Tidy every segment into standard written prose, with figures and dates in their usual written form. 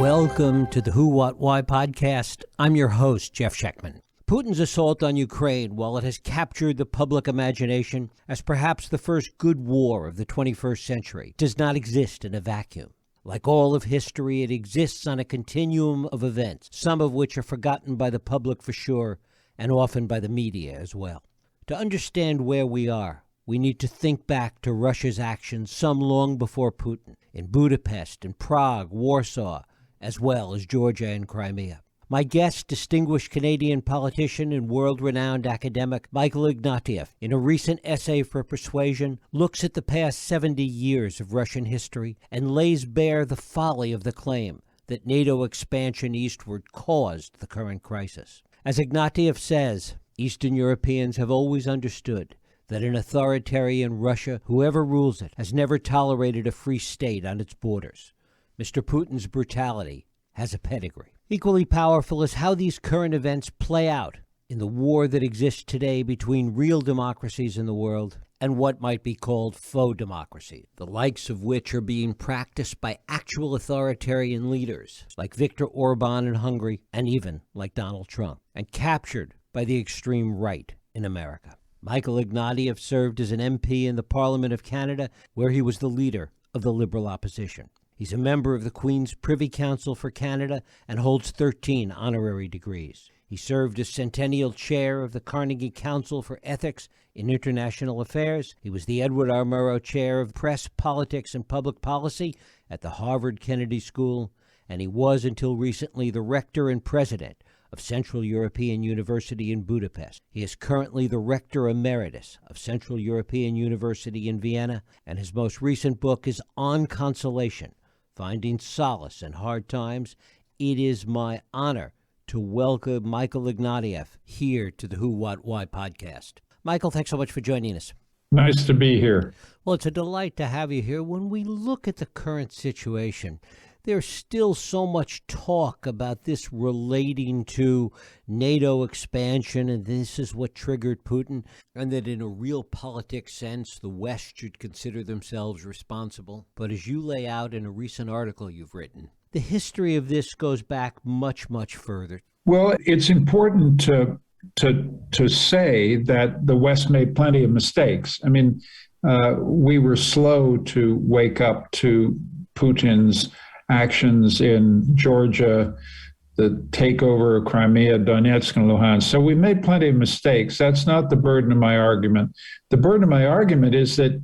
Welcome to the Who, What, Why podcast. I'm your host, Jeff Schechtman. Putin's assault on Ukraine, while it has captured the public imagination as perhaps the first good war of the 21st century, does not exist in a vacuum. Like all of history, it exists on a continuum of events, some of which are forgotten by the public for sure, and often by the media as well. To understand where we are, we need to think back to Russia's actions some long before Putin, in Budapest, in Prague, Warsaw, as well as Georgia and Crimea. My guest, distinguished Canadian politician and world-renowned academic Michael Ignatieff, in a recent essay for Persuasion, looks at the past 70 years of Russian history and lays bare the folly of the claim that NATO expansion eastward caused the current crisis. As Ignatieff says, Eastern Europeans have always understood that an authoritarian Russia, whoever rules it, has never tolerated a free state on its borders. Mr. Putin's brutality has a pedigree. Equally powerful is how these current events play out in the war that exists today between real democracies in the world and what might be called faux democracy, the likes of which are being practiced by actual authoritarian leaders like Viktor Orban in Hungary and even like Donald Trump, and captured by the extreme right in America. Michael Ignatieff served as an MP in the Parliament of Canada, where he was the leader of the Liberal opposition. He's a member of the Queen's Privy Council for Canada and holds 13 honorary degrees. He served as Centennial Chair of the Carnegie Council for Ethics in International Affairs. He was the Edward R. Murrow Chair of Press, Politics, and Public Policy at the Harvard Kennedy School, and he was until recently the Rector and President of Central European University in Budapest. He is currently the Rector Emeritus of Central European University in Vienna, and his most recent book is On Consolation: Finding Solace in Hard Times. It is my honor to welcome Michael Ignatieff here to the Who, What, Why podcast. Michael, thanks so much for joining us. Nice to be here. Well, it's a delight to have you here. When we look at the current situation, there's still so much talk about this relating to NATO expansion, and this is what triggered Putin, and that in a real politics sense, the West should consider themselves responsible. But as you lay out in a recent article you've written, the history of this goes back much, much further. Well, it's important to say that the West made plenty of mistakes. I mean, we were slow to wake up to Putin's actions in Georgia, the takeover of Crimea, Donetsk, and Luhansk. So we made plenty of mistakes. That's not the burden of my argument. The burden of my argument is that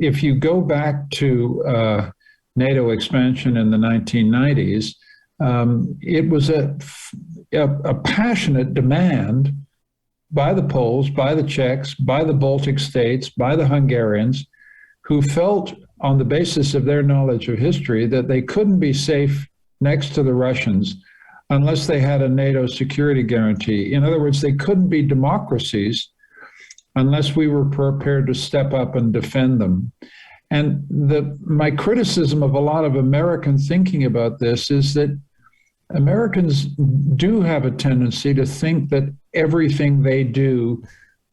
if you go back to NATO expansion in the 1990s, it was a passionate demand by the Poles, by the Czechs, by the Baltic states, by the Hungarians, who felt on the basis of their knowledge of history that they couldn't be safe next to the Russians unless they had a NATO security guarantee. In other words, they couldn't be democracies unless we were prepared to step up and defend them. And my criticism of a lot of American thinking about this is that Americans do have a tendency to think that everything they do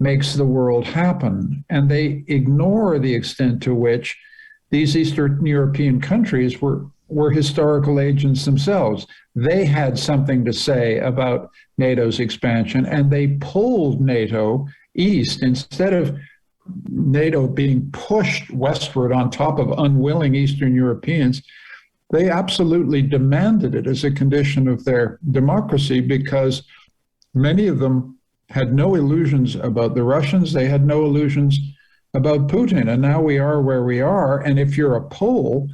makes the world happen, and they ignore the extent to which these Eastern European countries were historical agents themselves. They had something to say about NATO's expansion, and they pulled NATO east instead of NATO being pushed westward on top of unwilling Eastern Europeans. They absolutely demanded it as a condition of their democracy, because many of them had no illusions about the Russians. They had no illusions about Putin. And now we are where we are. And if you're a Pole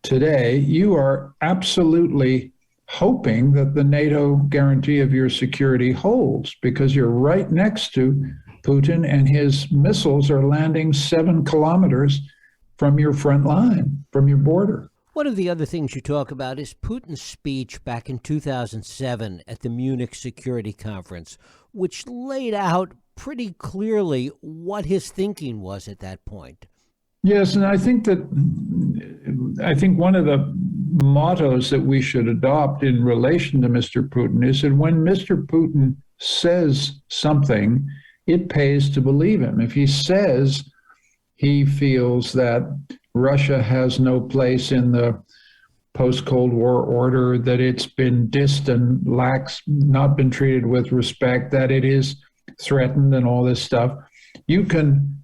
today, you are absolutely hoping that the NATO guarantee of your security holds, because you're right next to Putin and his missiles are landing 7 kilometers from your front line, from your border. One of the other things you talk about is Putin's speech back in 2007 at the Munich Security Conference, which laid out pretty clearly what his thinking was at that point. Yes, and I think one of the mottos that we should adopt in relation to Mr. Putin is that when Mr. Putin says something, it pays to believe him. If he says he feels that Russia has no place in the post-Cold War order, that it's been dissed and not been treated with respect, that it is threatened and all this stuff, you can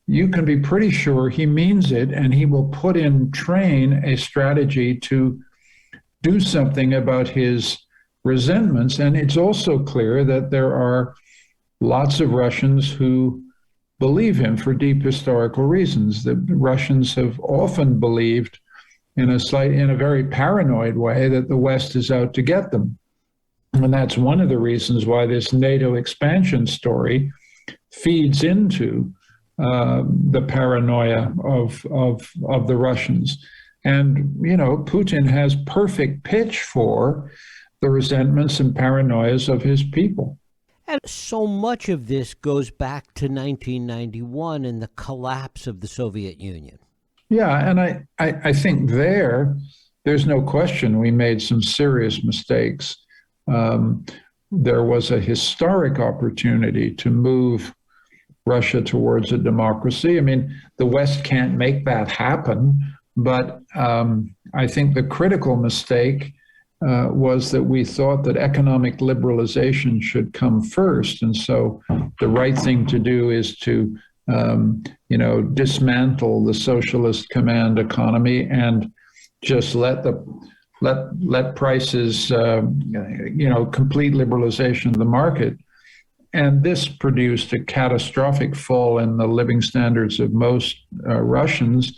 be pretty sure he means it, and he will put in train a strategy to do something about his resentments. And it's also clear that there are lots of Russians who believe him for deep historical reasons. The Russians have often believed in a very paranoid way that the West is out to get them. And that's one of the reasons why this NATO expansion story feeds into the paranoia of the Russians. And, Putin has perfect pitch for the resentments and paranoias of his people. And so much of this goes back to 1991 and the collapse of the Soviet Union. Yeah, and I think there's no question we made some serious mistakes. There was a historic opportunity to move Russia towards a democracy. I mean, the West can't make that happen, but I think the critical mistake was that we thought that economic liberalization should come first. And so the right thing to do is to, dismantle the socialist command economy and just let prices, complete liberalization of the market. And this produced a catastrophic fall in the living standards of most Russians,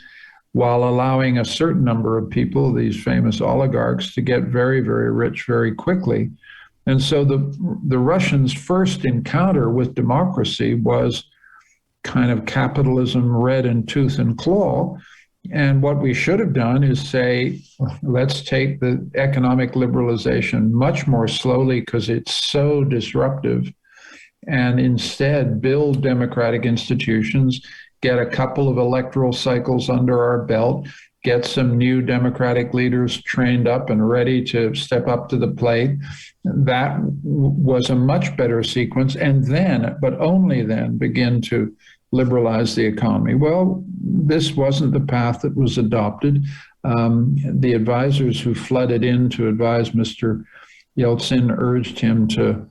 while allowing a certain number of people, these famous oligarchs, to get very, very rich very quickly. And so the Russians' first encounter with democracy was kind of capitalism red in tooth and claw. And what we should have done is say, let's take the economic liberalization much more slowly because it's so disruptive, and instead build democratic institutions, get a couple of electoral cycles under our belt, get some new democratic leaders trained up and ready to step up to the plate. That was a much better sequence. And then, but only then, begin to liberalize the economy. Well, this wasn't the path that was adopted. The advisors who flooded in to advise Mr. Yeltsin urged him to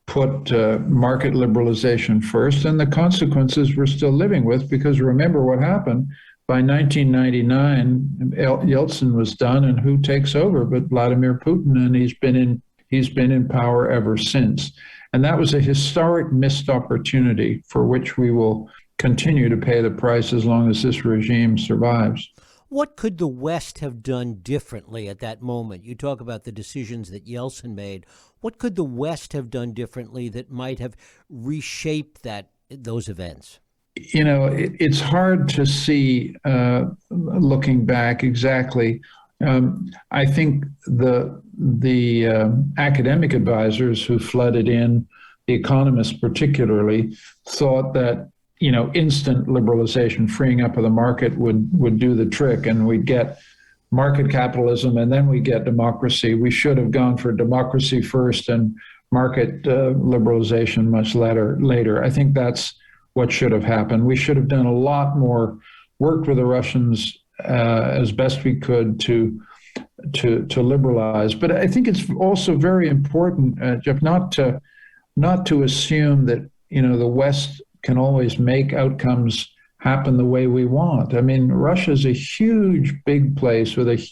put market liberalization first, and the consequences we're still living with, because remember what happened. By 1999, Yeltsin was done, and who takes over but Vladimir Putin, and he's been in power ever since. And that was a historic missed opportunity for which we will continue to pay the price as long as this regime survives. What could the West have done differently at that moment? You talk about the decisions that Yeltsin made. What could the West have done differently that might have reshaped those events? It's hard to see looking back exactly. I think the academic advisors who flooded in, the economists particularly, thought that instant liberalization, freeing up of the market would do the trick, and we'd get market capitalism and then we get democracy. We should have gone for democracy first and market liberalization much later. I think that's what should have happened. We should have done a lot more, worked with the Russians as best we could to liberalize. But I think it's also very important, Jeff, not to assume that the West can always make outcomes happen the way we want. I mean, Russia's a huge, big place with a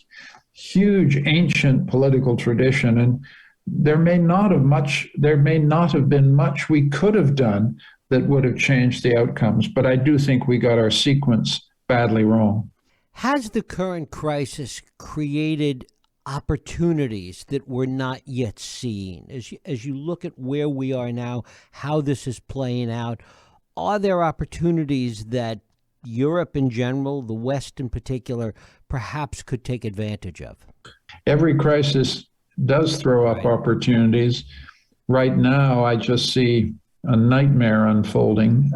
huge ancient political tradition, and there may not have been much we could have done that would have changed the outcomes. But I do think we got our sequence badly wrong. Has the current crisis created opportunities that were not yet seen? As you look at where we are now, how this is playing out, are there opportunities that Europe in general, the West in particular, perhaps could take advantage of? Every crisis does throw up opportunities. Right now, I just see a nightmare unfolding.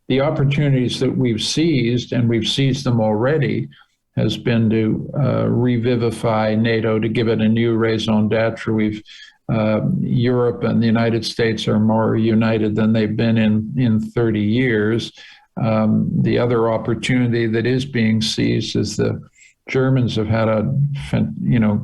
The opportunities that we've seized, and we've seized them already, has been to revivify NATO, to give it a new raison d'etre. Europe and the United States are more united than they've been in 30 years. The other opportunity that is being seized is the Germans have had a,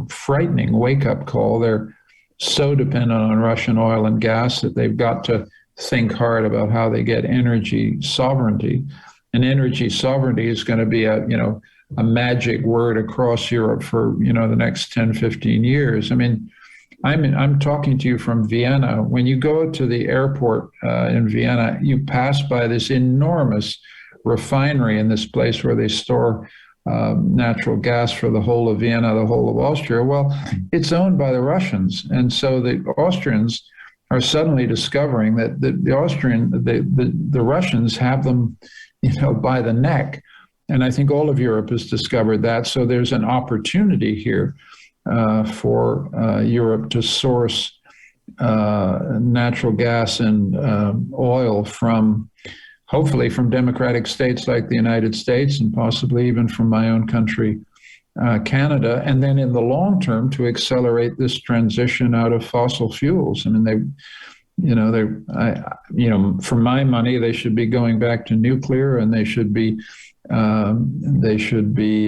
frightening wake-up call. They're so dependent on Russian oil and gas that they've got to think hard about how they get energy sovereignty. And energy sovereignty is going to be a magic word across Europe for, the next 10, 15 years. I mean, I'm talking to you from Vienna. When you go to the airport in Vienna, you pass by this enormous refinery in this place where they store natural gas for the whole of Vienna, the whole of Austria. Well, it's owned by the Russians. And so the Austrians are suddenly discovering that the Russians have them, by the neck. And I think all of Europe has discovered that. So there's an opportunity here for Europe to source natural gas and oil hopefully from democratic states like the United States, and possibly even from my own country, Canada, and then in the long term to accelerate this transition out of fossil fuels. I mean, for my money, they should be going back to nuclear, and they should be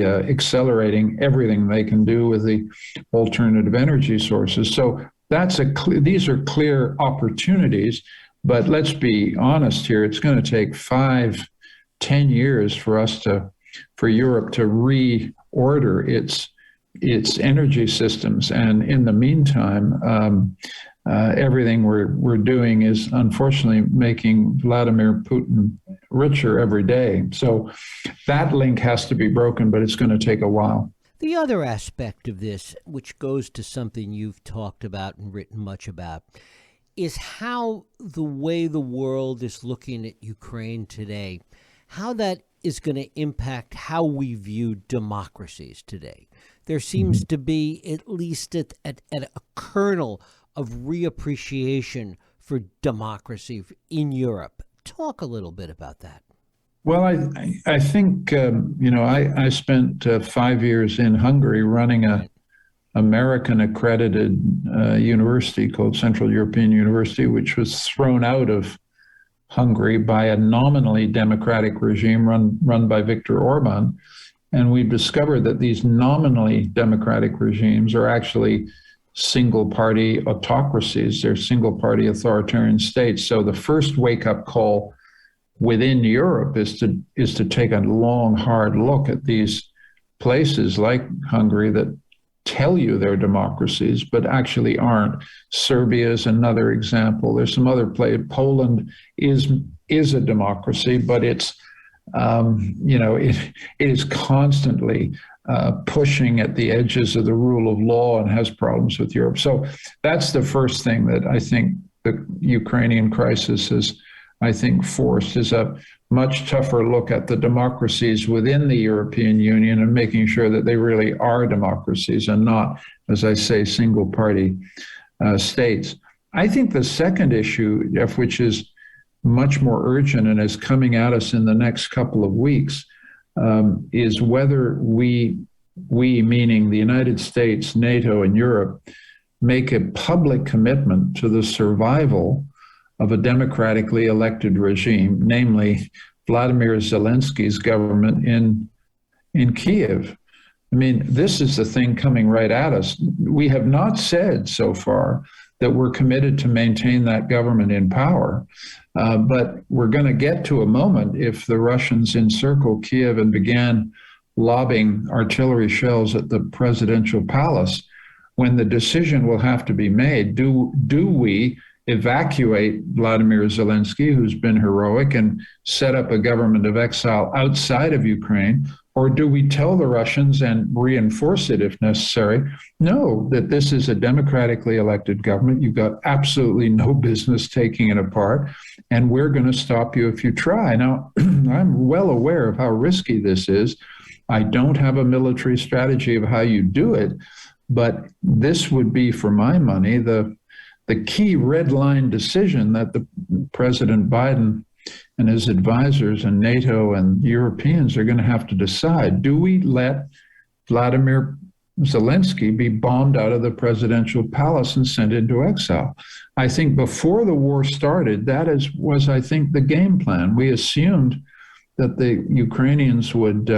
accelerating everything they can do with the alternative energy sources. So these are clear opportunities, but let's be honest here. It's going to take 5-10 years for Europe to reorder its energy systems. And in the meantime, everything we're doing is unfortunately making Vladimir Putin richer every day. So that link has to be broken, but it's going to take a while. The other aspect of this, which goes to something you've talked about and written much about, is how the way the world is looking at Ukraine today, how that is going to impact how we view democracies today. There seems to be, at least at a kernel of reappreciation for democracy in Europe. Talk a little bit about that. Well, I think, I spent 5 years in Hungary running a American accredited university called Central European University, which was thrown out of Hungary by a nominally democratic regime run by Viktor Orban. And we discovered that these nominally democratic regimes are actually single-party autocracies. They're single-party authoritarian states. So the first wake-up call within Europe is to take a long, hard look at these places like Hungary that tell you they're democracies, but actually aren't. Serbia is another example. There's some other places. Poland is a democracy, but it's it is constantly pushing at the edges of the rule of law and has problems with Europe. So that's the first thing that I think the Ukrainian crisis has, forced, is a much tougher look at the democracies within the European Union and making sure that they really are democracies and not, as I say, single-party states. I think the second issue, Jeff, which is much more urgent and is coming at us in the next couple of weeks, is whether we, meaning the United States, NATO, and Europe, make a public commitment to the survival of a democratically elected regime, namely Vladimir Zelensky's government in Kyiv. I mean, this is the thing coming right at us. We have not said so far that we're committed to maintain that government in power, but we're going to get to a moment if the Russians encircle Kyiv and began lobbing artillery shells at the presidential palace, when the decision will have to be made. Do we evacuate Vladimir Zelensky, who's been heroic, and set up a government of exile outside of Ukraine? Or do we tell the Russians and reinforce it if necessary, no, that this is a democratically elected government, you've got absolutely no business taking it apart, and we're going to stop you if you try. Now, I'm well aware of how risky this is. I don't have a military strategy of how you do it, but this would be, for my money, the key red line decision that the President Biden and his advisors and NATO and Europeans are going to have to decide. Do we let Vladimir Zelensky be bombed out of the presidential palace and sent into exile? I think before the war started, that was I think, the game plan. We assumed that the Ukrainians would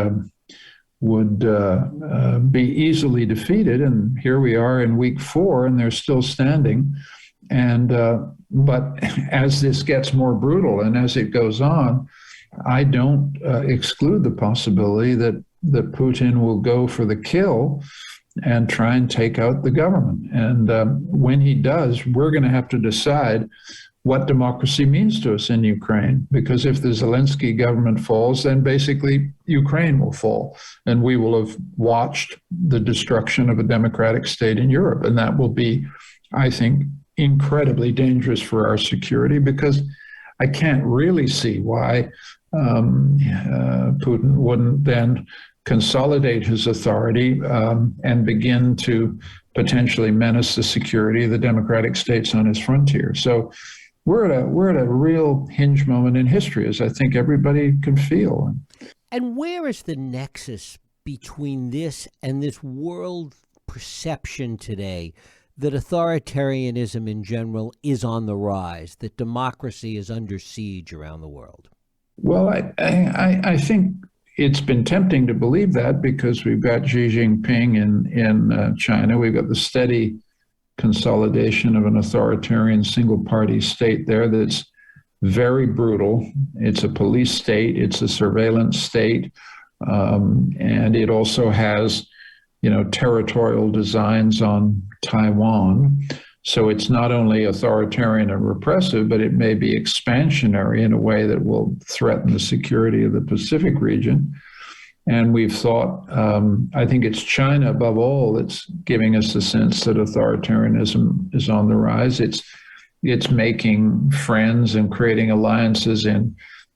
be easily defeated. And here we are in week 4, and they're still standing. And but as this gets more brutal and as it goes on, I don't exclude the possibility that Putin will go for the kill and try and take out the government. And when he does, we're going to have to decide what democracy means to us in Ukraine, because if the Zelensky government falls, then basically Ukraine will fall, and we will have watched the destruction of a democratic state in Europe. And that will be, I think, incredibly dangerous for our security, because I can't really see why Putin wouldn't then consolidate his authority and begin to potentially menace the security of the democratic states on his frontier. So we're at a real hinge moment in history, as I think everybody can feel. And where is the nexus between this and this world perception today that authoritarianism in general is on the rise, that democracy is under siege around the world? Well, I think it's been tempting to believe that, because we've got Xi Jinping in China. We've got the steady consolidation of an authoritarian single-party state there that's very brutal. It's a police state. It's a surveillance state. And it also has, territorial designs on Taiwan. So it's not only authoritarian and repressive, but it may be expansionary in a way that will threaten the security of the Pacific region. And we've thought, I think it's China above all that's giving us the sense that authoritarianism is on the rise. It's making friends and creating alliances in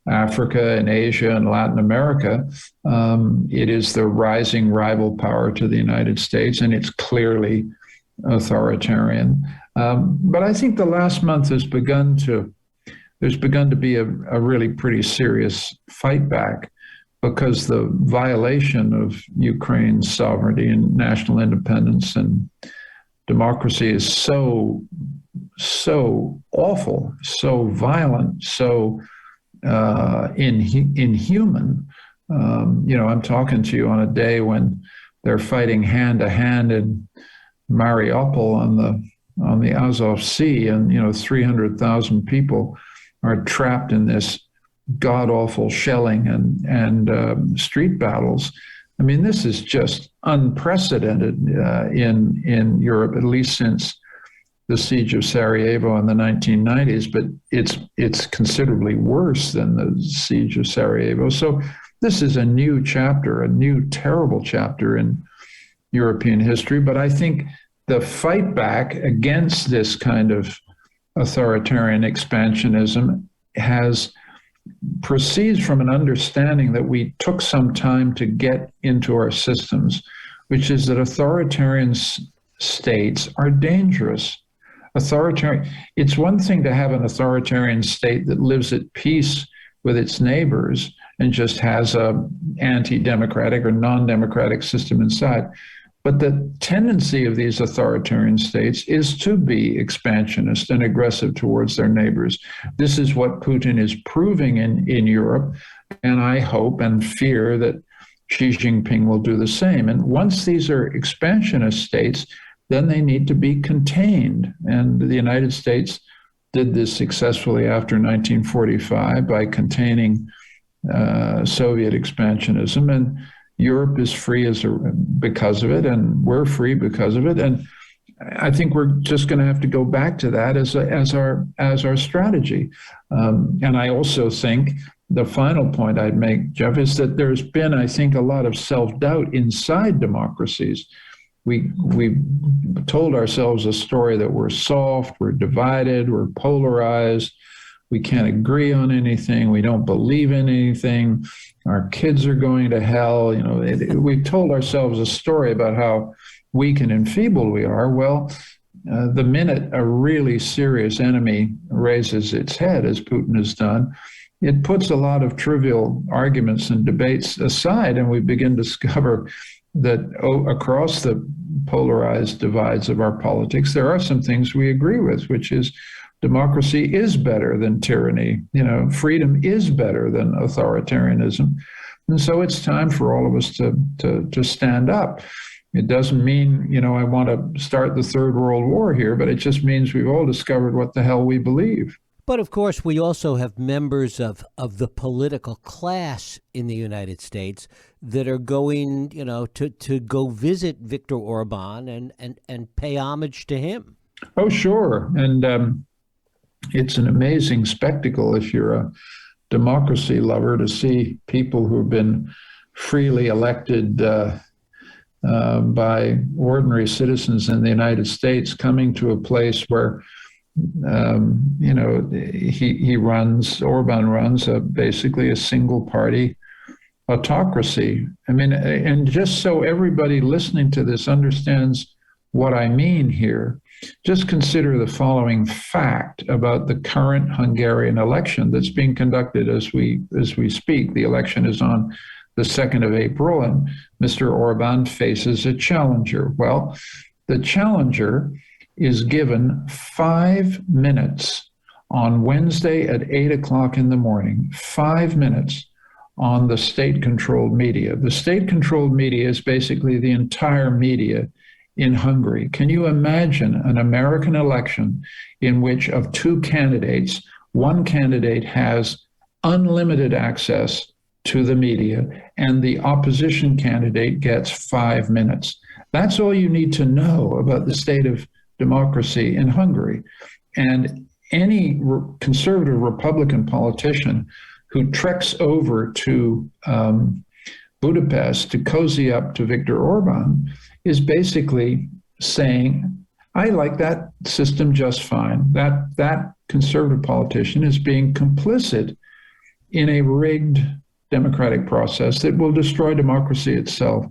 Africa and Asia and Latin America. It is the rising rival power to the United States, and it's clearly authoritarian. But I think the last month there's begun to be a really pretty serious fight back, because the violation of Ukraine's sovereignty and national independence and democracy is so awful, so violent, so inhuman. I'm talking to you on a day when they're fighting hand to hand in Mariupol on the Azov Sea, and 300,000 people are trapped in this god-awful shelling and street battles. I mean, this is just unprecedented in Europe, at least since the siege of Sarajevo in the 1990s, but it's considerably worse than the siege of Sarajevo. So this is a new chapter, a new terrible chapter in European history. But I think the fight back against this kind of authoritarian expansionism proceeds from an understanding that we took some time to get into our systems, which is that authoritarian states are dangerous. It's one thing to have an authoritarian state that lives at peace with its neighbors and just has a anti-democratic or non-democratic system inside. But the tendency of these authoritarian states is to be expansionist and aggressive towards their neighbors. This is what Putin is proving in Europe, and I hope and fear that Xi Jinping will do the same. And once these are expansionist states, then they need to be contained. And the United States did this successfully after 1945 by containing Soviet expansionism, and Europe is free because of it, and we're free because of it. And I think we're just going to have to go back to that as our strategy. And I also think the final point I'd make, Jeff, is that there's been, I think, a lot of self-doubt inside democracies. We told ourselves a story that we're soft, we're divided, we're polarized, we can't agree on anything, we don't believe in anything, our kids are going to hell. We've told ourselves a story about how weak and enfeebled we are. Well, the minute a really serious enemy raises its head, as Putin has done, it puts a lot of trivial arguments and debates aside, and we begin to discover that across the polarized divides of our politics, there are some things we agree with, which is democracy is better than tyranny. Freedom is better than authoritarianism. And so it's time for all of us to stand up. It doesn't mean, I want to start the Third World War here, but it just means we've all discovered what the hell we believe. But of course, we also have members of the political class in the United States that are going, to go visit Viktor Orban and pay homage to him. Oh, sure. And it's an amazing spectacle if you're a democracy lover to see people who've been freely elected by ordinary citizens in the United States coming to a place where Orban runs basically a single party autocracy. I mean, and just so everybody listening to this understands what I mean here, just consider the following fact about the current Hungarian election that's being conducted as we speak. The election is on the 2nd of April, and Mr. Orban faces a challenger. Well, the challenger is given 5 minutes on Wednesday at 8 o'clock in the morning, 5 minutes on the state-controlled media. The state-controlled media is basically the entire media in Hungary. Can you imagine an American election in which of two candidates, one candidate has unlimited access to the media and the opposition candidate gets 5 minutes? That's all you need to know about the state of democracy in Hungary. And any conservative Republican politician who treks over to Budapest to cozy up to Viktor Orban is basically saying, I like that system just fine. That conservative politician is being complicit in a rigged democratic process that will destroy democracy itself.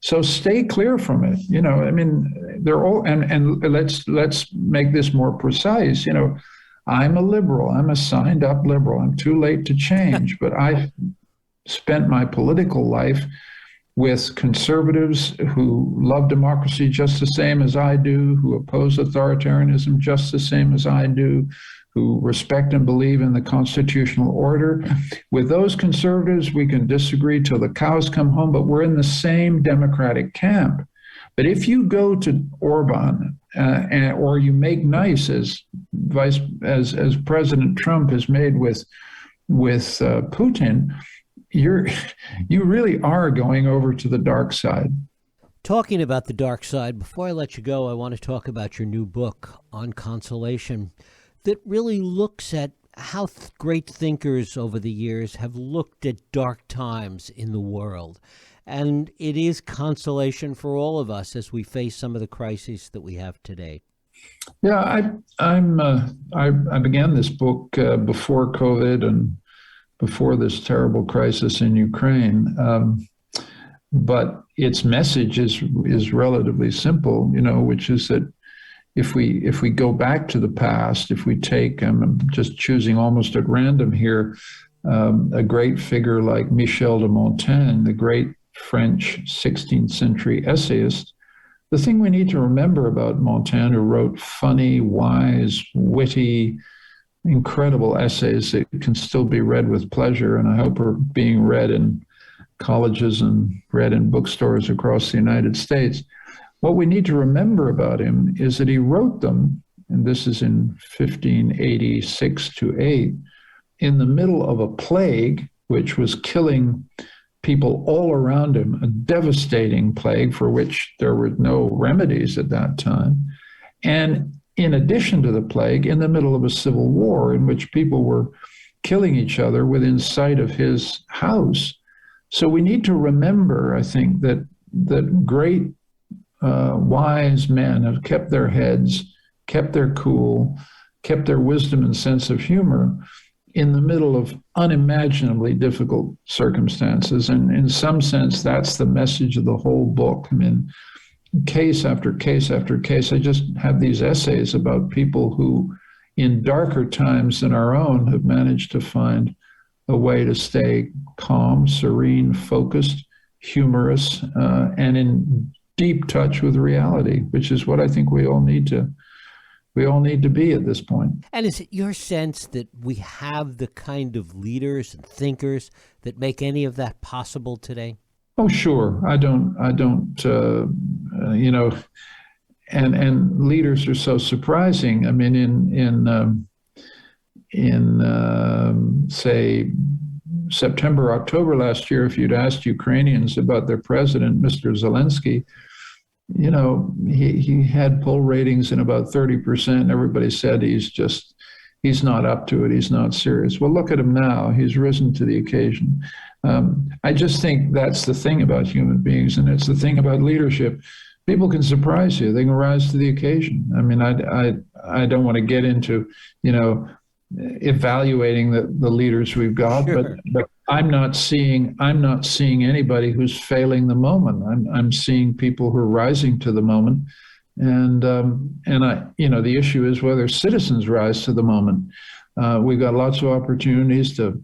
So stay clear from it. They're all, and let's make this more precise. I'm a liberal. I'm a signed up liberal. I'm too late to change, but I've spent my political life with conservatives who love democracy just the same as I do, who oppose authoritarianism just the same as I do, who respect and believe in the constitutional order. With those conservatives, we can disagree till the cows come home, but we're in the same democratic camp. But if you go to Orban or you make nice, as President Trump has made with Putin, you really are going over to the dark side. Talking about the dark side, before I let you go, I want to talk about your new book on consolation that really looks at how great thinkers over the years have looked at dark times in the world. And it is consolation for all of us as we face some of the crises that we have today. Yeah, I began this book before COVID and before this terrible crisis in Ukraine. But its message is relatively simple, which is that if we go back to the past, if we take, I'm just choosing almost at random here, a great figure like Michel de Montaigne, the great French 16th century essayist, the thing we need to remember about Montaigne, who wrote funny, wise, witty, incredible essays that can still be read with pleasure, and I hope are being read in colleges and read in bookstores across the United States. What we need to remember about him is that he wrote them, and this is in 1586 to 8, in the middle of a plague which was killing people all around him, a devastating plague for which there were no remedies at that time. And in addition to the plague, in the middle of a civil war in which people were killing each other within sight of his house. So we need to remember, I think, that great wise men have kept their heads, kept their cool, kept their wisdom and sense of humor in the middle of unimaginably difficult circumstances. And in some sense, that's the message of the whole book. I mean, case after case after case, I just have these essays about people who, in darker times than our own, have managed to find a way to stay calm, serene, focused, humorous, and in deep touch with reality, which is what I think we all need we all need to be at this point. And is it your sense that we have the kind of leaders and thinkers that make any of that possible today? Oh, sure. I don't. And leaders are so surprising. I mean, in say September, October last year, if you'd asked Ukrainians about their president, Mr. Zelensky, he had poll ratings in about 30%. Everybody said he's not up to it. He's not serious. Well, look at him now. He's risen to the occasion. I just think that's the thing about human beings, and it's the thing about leadership. People can surprise you. They can rise to the occasion. I mean, I don't want to get into, evaluating the leaders we've got, Sure. but I'm not seeing anybody who's failing the moment. I'm seeing people who are rising to the moment, and the issue is whether citizens rise to the moment. We've got lots of opportunities to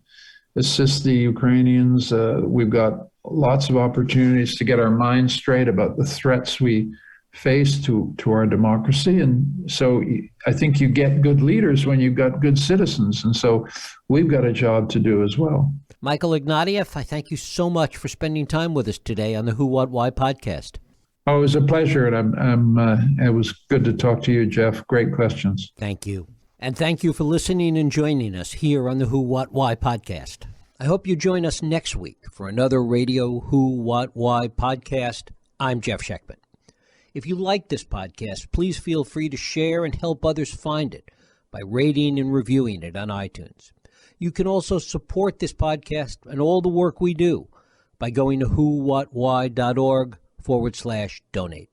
assist the Ukrainians. We've got lots of opportunities to get our minds straight about the threats we face to our democracy. And so I think you get good leaders when you've got good citizens. And so we've got a job to do as well. Michael Ignatieff, I thank you so much for spending time with us today on the Who, What, Why podcast. Oh, it was a pleasure. And it was good to talk to you, Jeff. Great questions. Thank you. And thank you for listening and joining us here on the Who, What, Why podcast. I hope you join us next week for another Radio Who, What, Why podcast. I'm Jeff Sheckman. If you like this podcast, please feel free to share and help others find it by rating and reviewing it on iTunes. You can also support this podcast and all the work we do by going to whowhatwhy.org/donate.